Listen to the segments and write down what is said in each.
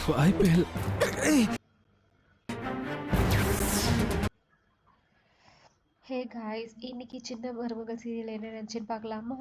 வாய்ப்பே இல்ல. Hey guys, இன்னைக்கு சின்ன மருமகள் சீரியல் என்ன நினச்சின்னு பார்க்கலாமா?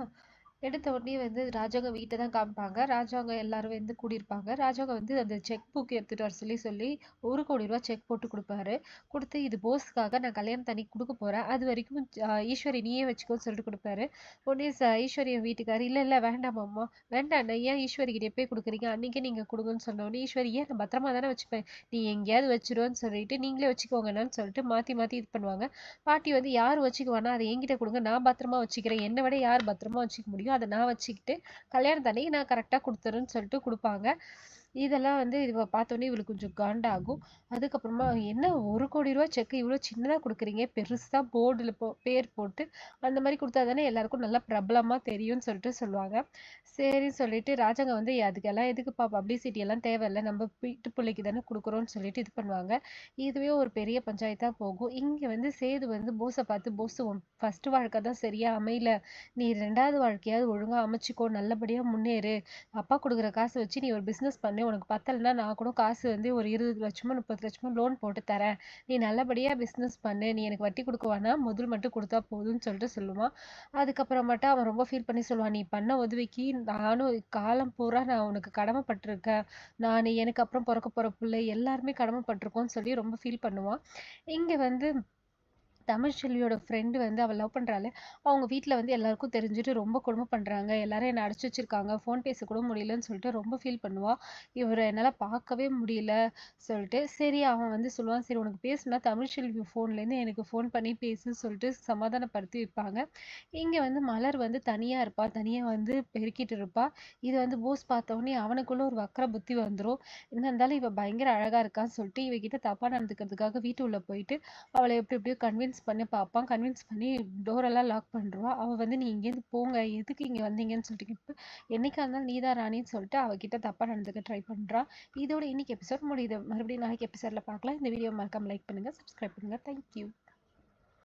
எடுத்த உடனே வந்து ராஜாங்க வீட்டை தான் காமிப்பாங்க. ராஜாங்க எல்லாரும் வந்து கூடியிருப்பாங்க. ராஜாங்க வந்து அந்த செக் புக் எடுத்துட்டு வர சொல்லி 1 கோடி ரூபா செக் போட்டு கொடுப்பாரு. கொடுத்து இது போஸ்க்காக நான் கல்யாணம் தண்ணி கொடுக்க போறேன், அது வரைக்கும் ஈஸ்வரி நீயே வச்சுக்கோன்னு சொல்லிட்டு கொடுப்பாரு. உடனே ஈஸ்வரி வீட்டுக்காரு இல்லை இல்லை வேண்டாம் அம்மா, வேண்டாம் நான் ஏன் ஈஸ்வரி கிட்டே போய் கொடுக்குறீங்க, அன்னைக்கே நீங்கள் கொடுங்கன்னு சொன்ன உடனே ஈஸ்வரி ஏன் நான் பத்திரமா தானே வச்சுப்பேன், நீ எங்கேயாவது வச்சிருவேன்னு சொல்லிட்டு நீங்களே வச்சுக்கோங்கன்னு சொல்லிட்டு மாற்றி மாற்றி இது பண்ணுவாங்க. பாட்டி வந்து யார் வச்சுக்குவானா அதை என்கிட்ட கொடுங்க, நான் பத்திரமா வச்சுக்கிறேன், என்னை விட யார் பத்திரமா வச்சுக்க முடியும், அதை நான் வச்சுக்கிட்டு கல்யாணத்தன்னைக்கு நான் கரெக்டாக கொடுத்துறேன்னு சொல்லிட்டு கொடுப்பாங்க. இதெல்லாம் வந்து இவ பார்த்தோன்னே இவளுக்கு கொஞ்சம் காண்டாகும். அதுக்கப்புறமா என்ன 1 கோடி ரூபா செக் இவ்வளோ சின்னதாக கொடுக்குறீங்க, பெருசாக போர்டில் பேர் போட்டு அந்த மாதிரி கொடுத்தா தானே எல்லாருக்கும் நல்லா பிரபலமாக தெரியும்னு சொல்லிட்டு சொல்லுவாங்க. சரின்னு சொல்லிட்டு ராஜாங்க வந்து அதுக்கெல்லாம் எதுக்குப்பா பப்ளிசிட்டி எல்லாம் தேவையில்லை, நம்ம வீட்டு பிள்ளைக்கு தானே கொடுக்குறோன்னு சொல்லிட்டு இது பண்ணுவாங்க. இதுவே ஒரு பெரிய பஞ்சாயத்தாக போகும். இங்கே வந்து சேது வந்து போஸை பார்த்து, போஸ் உன் ஃபர்ஸ்ட் வாழ்க்கை தான் சரியா அமையல, நீ 2வது வாழ்க்கையாவது ஒழுங்காக அமைச்சிக்கோ, நல்லபடியாக முன்னேறு, அப்பா கொடுக்குற காசை வச்சு நீ ஒரு பிஸ்னஸ் பண்ணு, உனக்கு பத்தலைன்னா நான் கூட காசு வந்து ஒரு 20 லட்சமோ 30 லட்சமோ லோன் போட்டு தரேன், நீ நல்லபடியாக பிஸ்னஸ் பண்ணு, நீ எனக்கு வட்டி கொடுக்க வேணாம், முதல் மட்டும் கொடுத்தா போதும்னு சொல்லிட்டு சொல்லுவான். அதுக்கப்புறமேட்டா அவன் ரொம்ப ஃபீல் பண்ணி சொல்லுவான், நீ பண்ண உதவிக்கு நானும் காலம் பூரா நான் உனக்கு கடமைப்பட்டிருக்கேன், நான் எனக்கு அப்புறம் பிறக்க போகிற பிள்ளை எல்லாருமே கடமைப்பட்டிருக்கோன்னு சொல்லி ரொம்ப ஃபீல் பண்ணுவான். இங்கே வந்து தமிழ்ச்செல்வியோட ஃப்ரெண்டு வந்து அவள் லவ் பண்ணுறாள். அவங்க வீட்டில் வந்து எல்லாருக்கும் தெரிஞ்சுட்டு ரொம்ப கொடுமை பண்ணுறாங்க, எல்லாரும் என்னை அடைச்சி வச்சிருக்காங்க, ஃபோன் பேச கூட முடியலன்னு சொல்லிட்டு ரொம்ப ஃபீல் பண்ணுவாள். இவரை என்னால் பார்க்கவே முடியல சொல்லிட்டு சரி அவன் வந்து சொல்லுவான், சரி உனக்கு பேசுனா தமிழ்ச்செல்வி ஃபோன்லேருந்து எனக்கு ஃபோன் பண்ணி பேசுன்னு சொல்லிட்டு சமாதானப்படுத்தி வைப்பாங்க. இங்கே வந்து மலர் வந்து தனியாக இருப்பா, தனியாக வந்து பெருக்கிட்டு இருப்பா. இது வந்து போஸ் பார்த்தவொடனே அவனுக்குள்ள ஒரு வக்கர புத்தி வந்துடும். என்ன இருந்தாலும் இவ பயங்கர அழகாக இருக்கான்னு சொல்லிட்டு இவகிட்ட தப்பாக நடந்துக்கிறதுக்காக வீட்டு உள்ள போயிட்டு அவளை எப்படி எப்படியோ கன்வின்ஸ் பண்ணி பார்ப்பான். கன்வின்ஸ் பண்ணி டோரெல்லாம் லாக் பண்ணுறான். அவள் வந்து நீ இங்கேருந்து போங்க, எதுக்கு இங்கே வந்தீங்கன்னு சொல்லிட்டு கேட்பு. என்னைக்கா இருந்தாலும் நீதான் ராணின்னு சொல்லிட்டு அவகிட்ட தப்பாக நடந்துக்க ட்ரை பண்ணுறான். இதோட இன்னைக்கு எபிசோட் முடியுது. மறுபடியும் நாளைக்கு எபிசோடில் பார்க்கலாம். இந்த வீடியோ மறக்காம லைக் பண்ணுங்கள், சப்ஸ்கிரைப் பண்ணுங்கள். தேங்க்யூ.